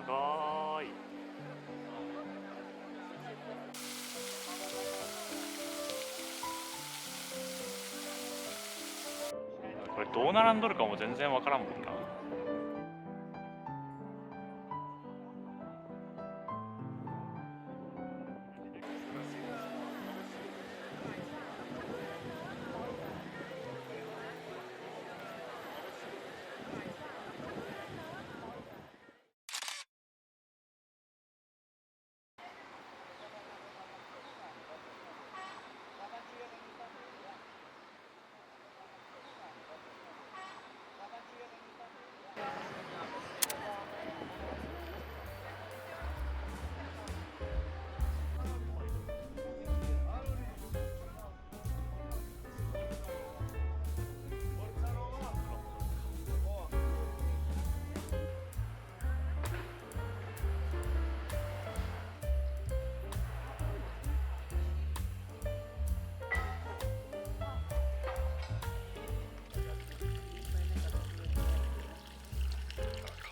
長い。これどう並んどるかも全然わからんもんな。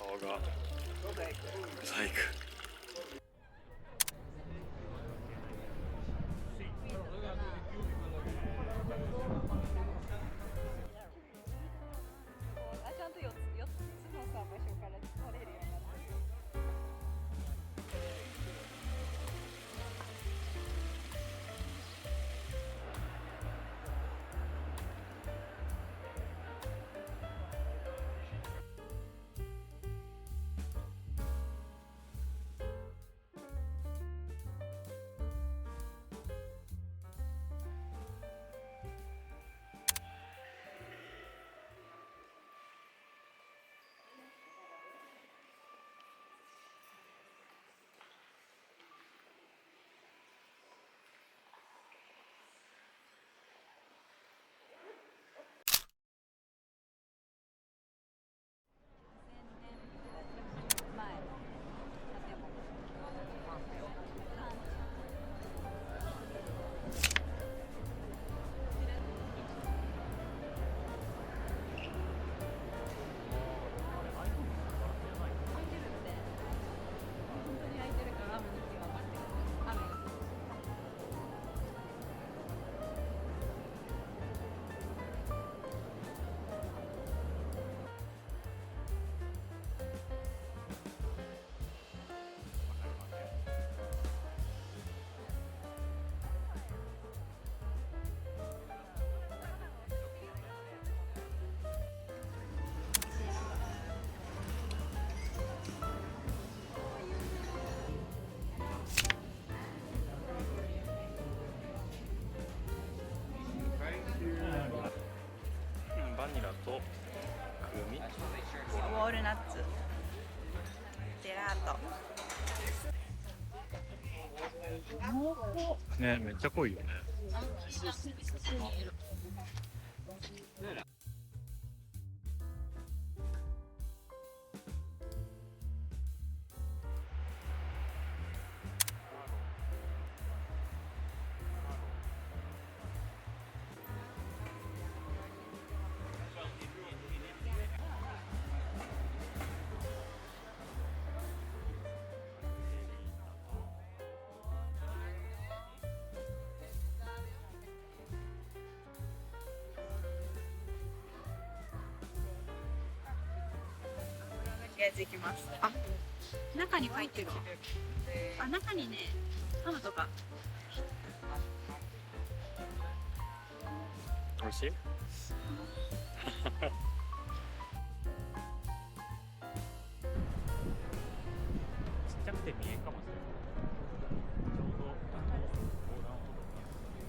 顔が細工。ちゃんと4つのさ場所から取れるようになってる。ナッツジェラート。ね、めっちゃ濃いよね。できます。あ、中に入ってる。あ、中にね、ハムとか。美味しい？ちっちゃくて見えんかもしれない。ちょうど横断歩道に。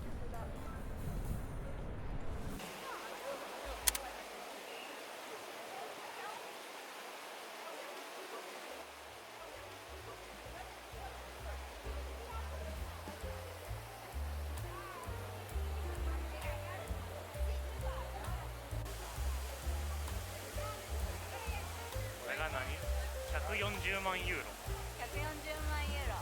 これが何？140万ユーロ。140万ユーロ。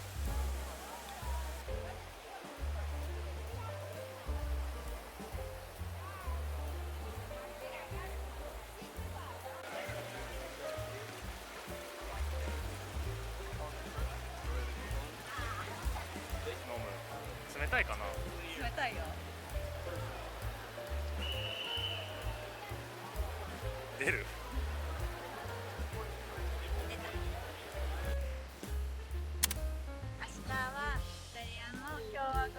飲む。冷たいかな？冷たいよ。出る？明日はイタリアの共和国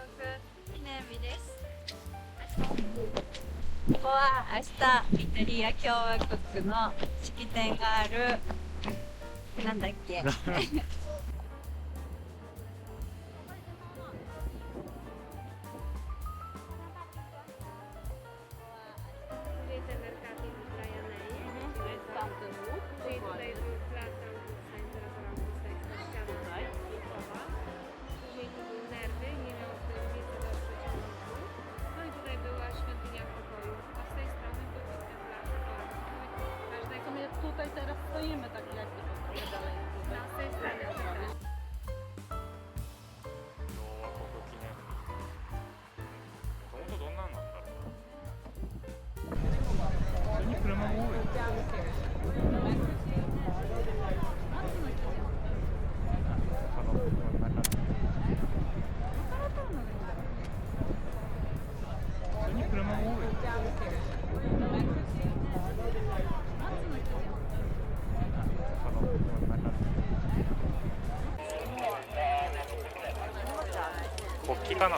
記念日です。ここは明日イタリア共和国の式典がある。なんだっけ？Tutaj teraz stoimy tak jakby trochę dalej. 共和国記念日。もともとどんなんなんだろう。普通に車も多い。他の車の中で。普通に車も多い。他の車の中で。国旗かな。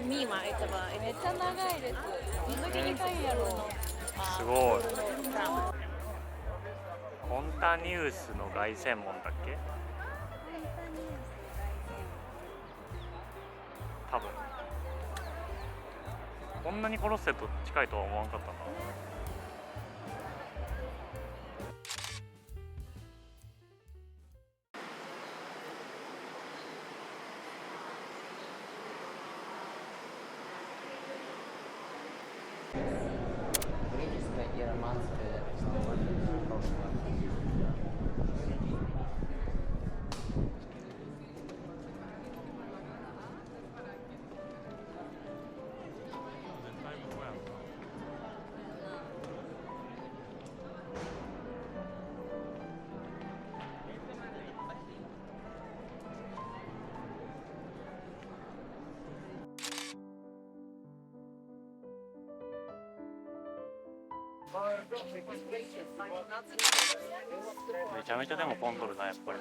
Mima этого. めっちゃ長いです。どんだけ2回やろう。すごい。コンタニウスの凱旋門だっけ？多分。こんなにコロッセオと近いとは思わんかったな。めちゃめちゃでもコントルだやっぱり。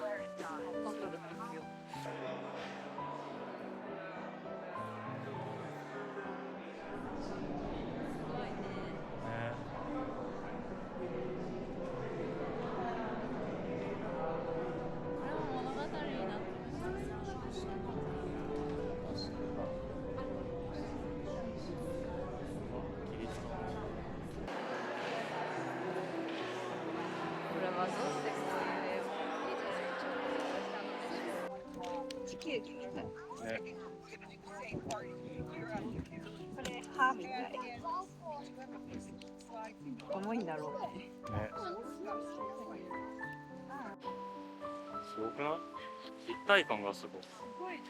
キウキみたい。ね。これ歯みたい。重いんだろうね。ね。すごくない？立体感がすごい。すごいね。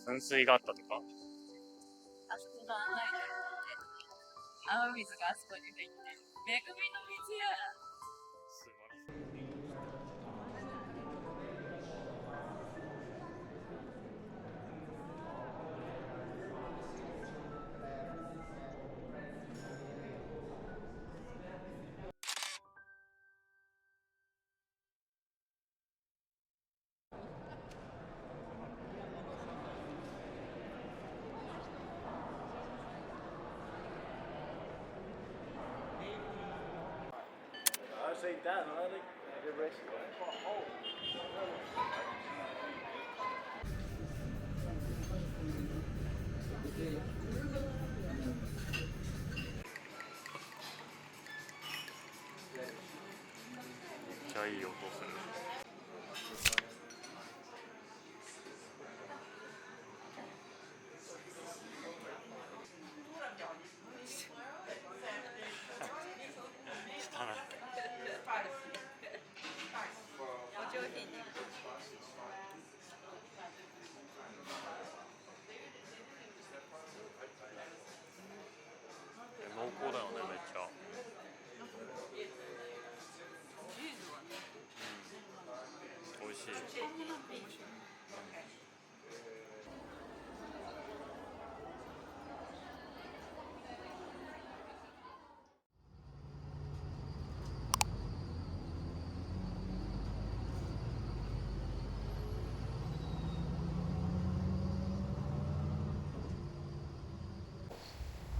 噴水があったとか？あそこがないだろうね。雨水があそこに入って。恵みの水や。素晴らしい。めっちゃいい音する。汚い。お上品に。濃厚だよね、めっちゃ。チーズはね。美味しい。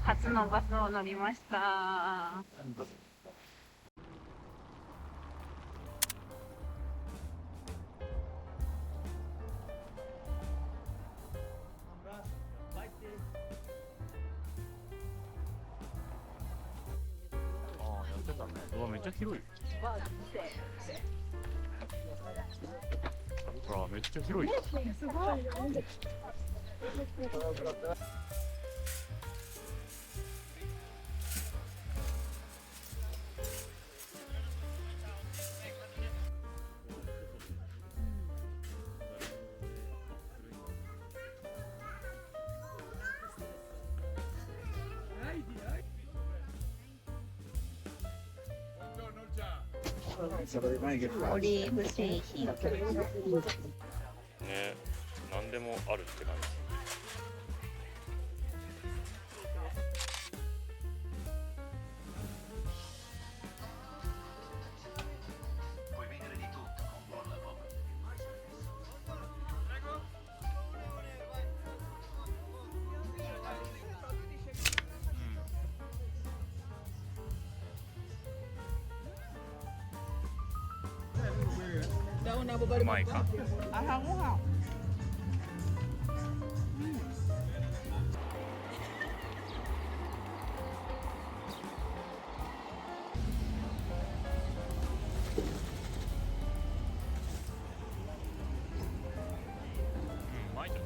初のバスを乗りました。ああ、やってたね。うわ、めっちゃ広い。ほら、めっちゃ広い。すごい。オリーブ製品。ね、何でもあるって感じ。うまいか。朝ごはん。うまいじゃん。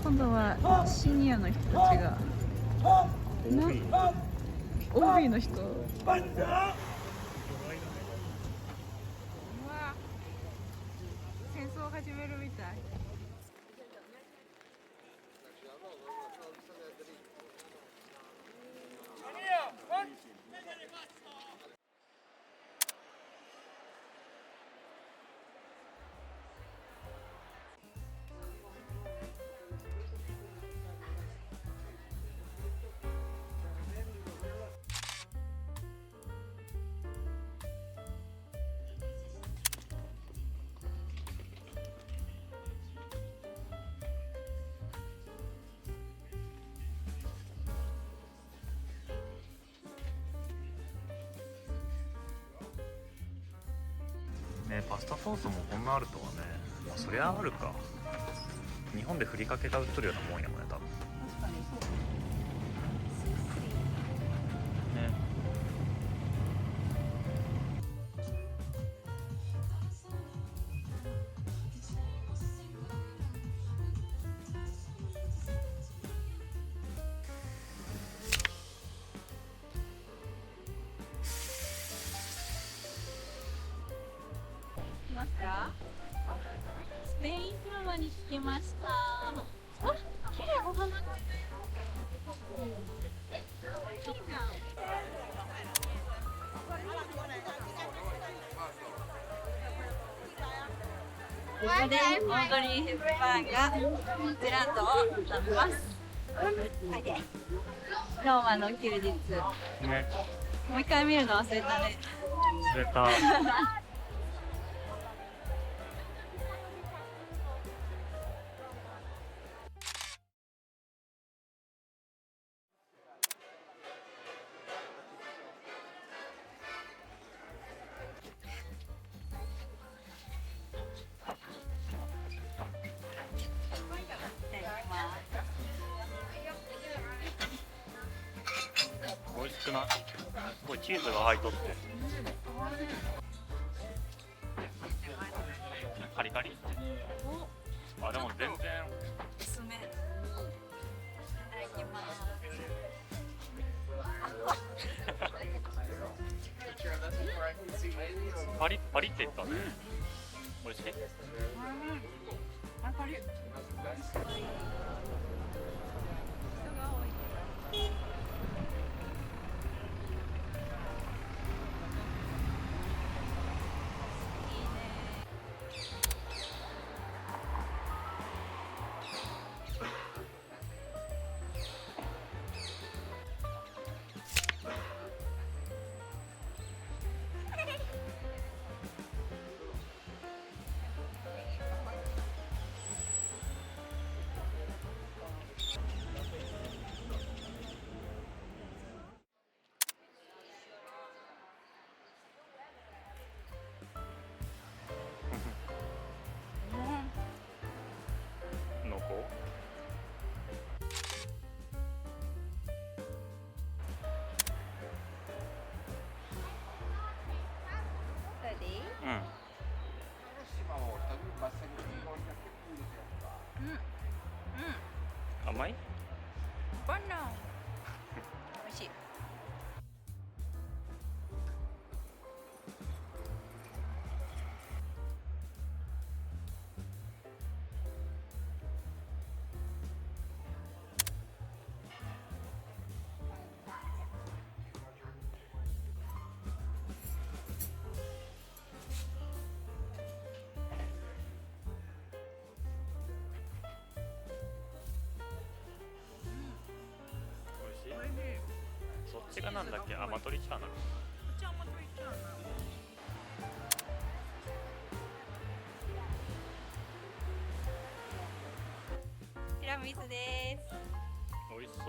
今度はシニアの人たちが。OB の人。うわ。戦争を始めるみたい。パスタソースもこんなあるとはね。まあそりゃあるか。日本でふりかけが売っとるようなもんやもんね多分確かにそう。ね。来ますか？スペイン広場に着きました。あ、綺麗、お花。ここでオードリー・ヘップバーンがジェラートを食べます。ローマの休日。ね。もう一回見るの忘れたね。忘れた。美味しくない？すごいチーズが入っとってカリカリ。あ、でも全然おすすめ。いただきます。パリッパリって言ったね。美味しい。あ、パリ。人が多い。いいね。濃厚。うん。甘い？バナナ。美味しい。そっちがなんだっけ？アマトリチャーナル。ティラミスです。美味しそう。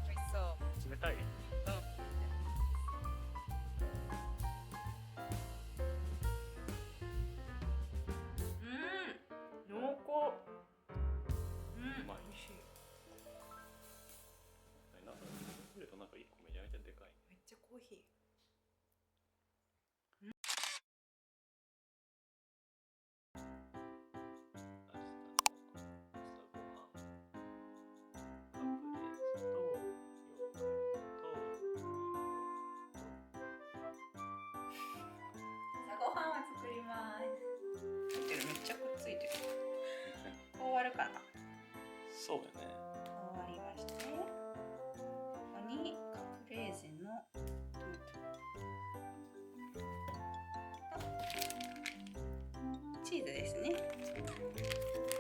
美味しそう。冷たい？濃厚。美味しい。なんか見るとなんか一個めちゃめちゃでかい。めっちゃコーヒー。ご飯は作ります。めっちゃくっついてる。終わるかな。そうだね。終わりまして、ここにカプレーゼのチーズですね。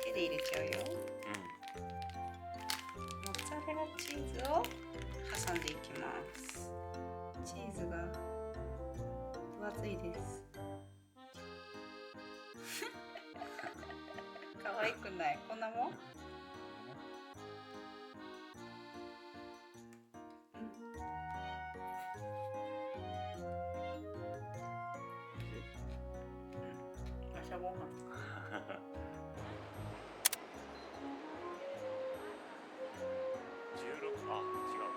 手で入れちゃうよ。モッツァレラチーズを挟んでいきます。チーズが分厚いです。可愛くない？こんなもん？しゃぼうかな。16、あ、違う。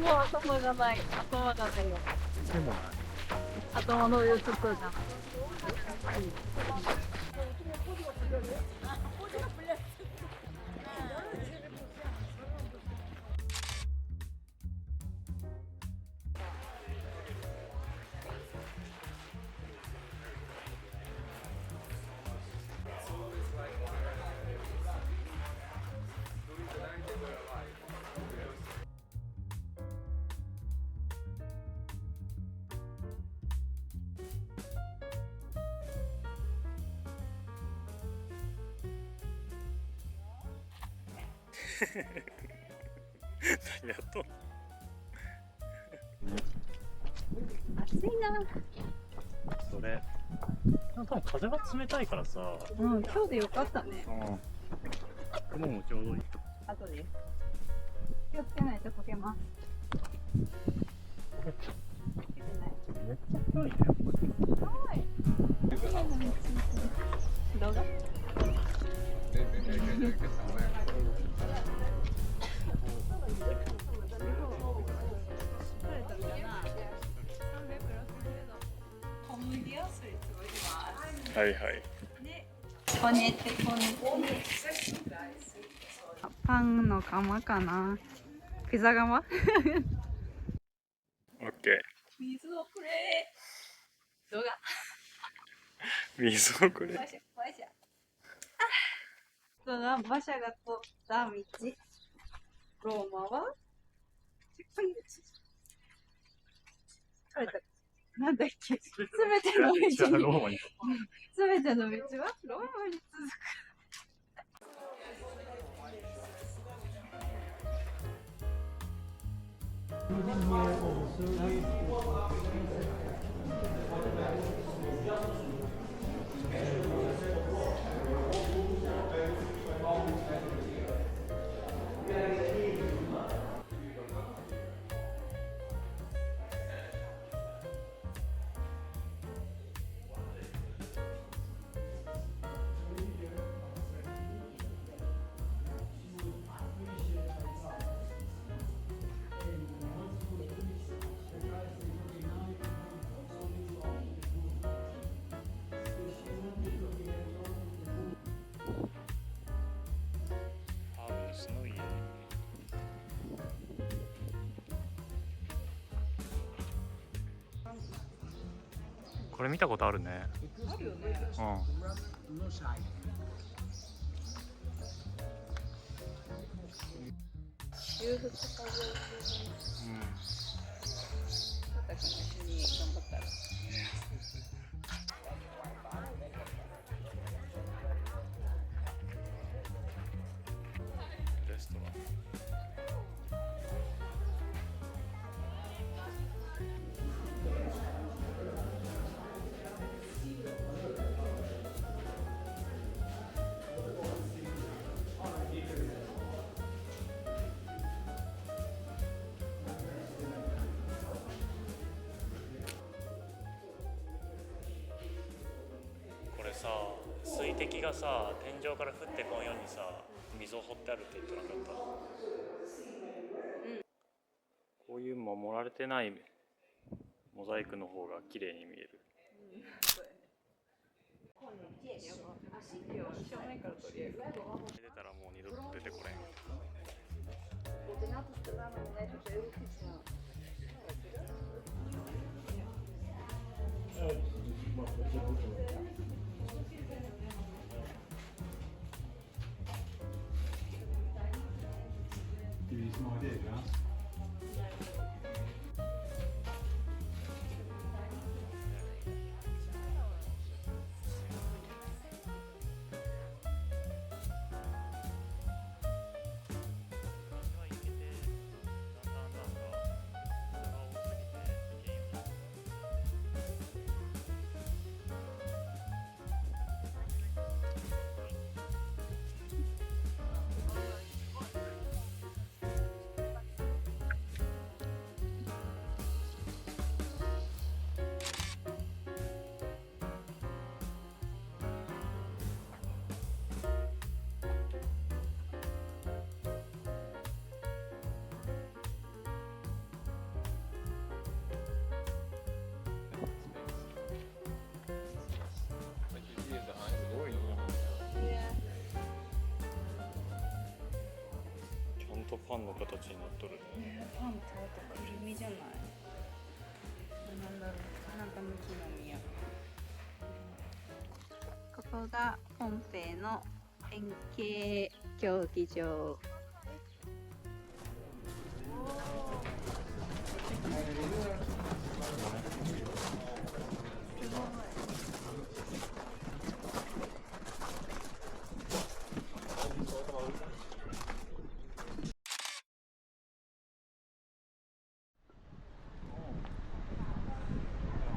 もう頭がない。頭がないよ。でもない。頭の四つとじゃない。何やっとんの。暑いな。それ多分風が冷たいからさ、うん、今日でよかったね。雲もちょうどいい。後で。気をつけないと溶けます。めっちゃ溶けてない。黒いね。動画。はいはい。こねてこねて。パンの釜かな。ピザ窯。オッケー。水をくれ。動画。水をくれ。馬車。人が馬車が通った道。ローマは。なんだっけ。すべての道に。すべての道はローマに続く。これ見たことあるね。あるよね。週2日分。たくん一緒に頑張ったら。レストラン。これさ、水滴がさ天井から降ってこんようにさ溝掘ってあるって言ってなかった？こういう守られてないモザイクの方が綺麗に見える。正面から撮り上げる。出たらもう二度と出てこれん。ちゃんとパンの形になっとるね。パンとあとくるみじゃない。なんだろう。なんか向きの実や。ここがポンペイの円形競技場。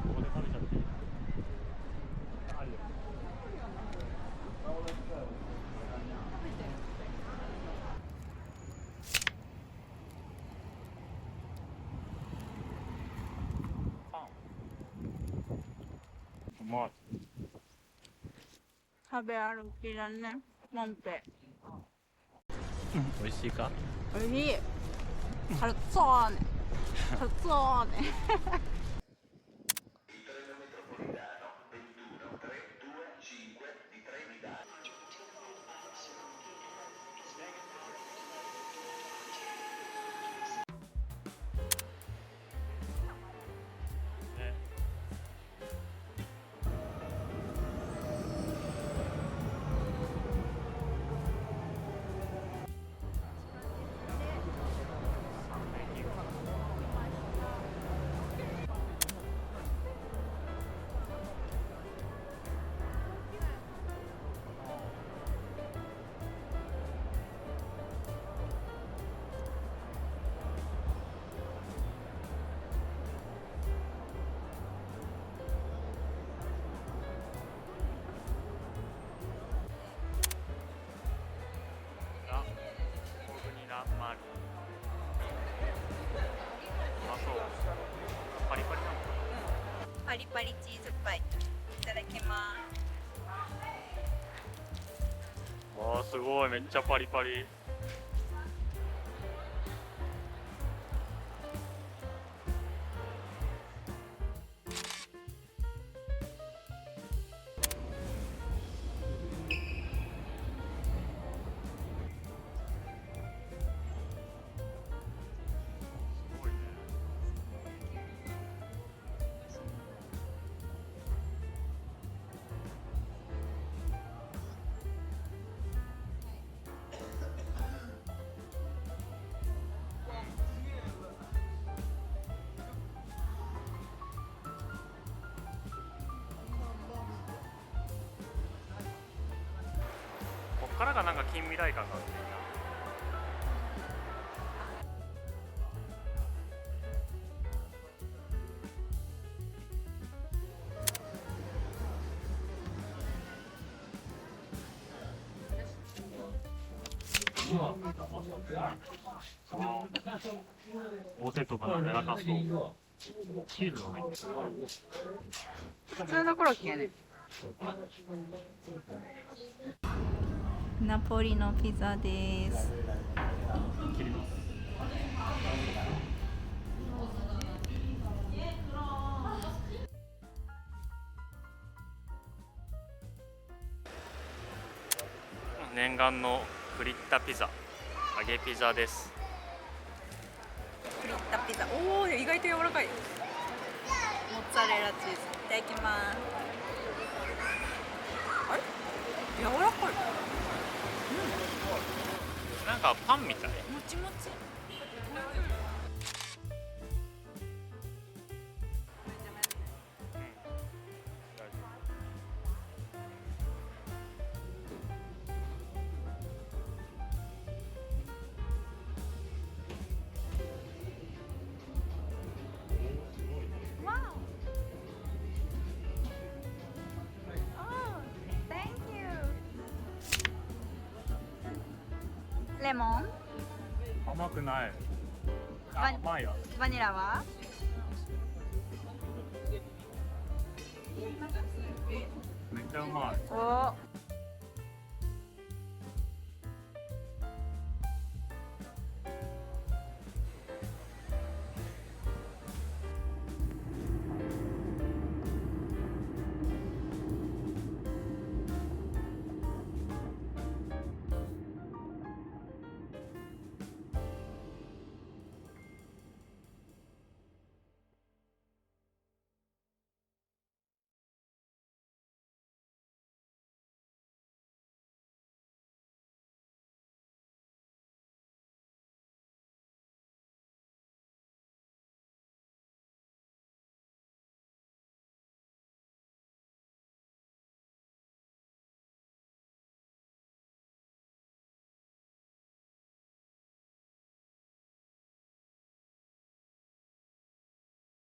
ここで食べちゃっていい？パン。うまい。食べ歩きだね、ポンペイ。美味しいか？おいしい。カルツォーネ。カルツォーネ。パリパリチーズパイいただきます。わあすごい、めっちゃパリパリ。すごいね。からがなんか近未来感があっていいな。ポテトが柔らかそう。チーズが入ってる。普通のコロッケやね。ナポリのピザです。切ります。念願のフリッタピザ、揚げピザです。フリッタピザ。おお、意外と柔らかい。モッツァレラチーズ。いただきます。あれ？柔らかい。なんかパンみたい。もちもち。レモン？甘くない。甘いや。バニラは？めっちゃうまい。お。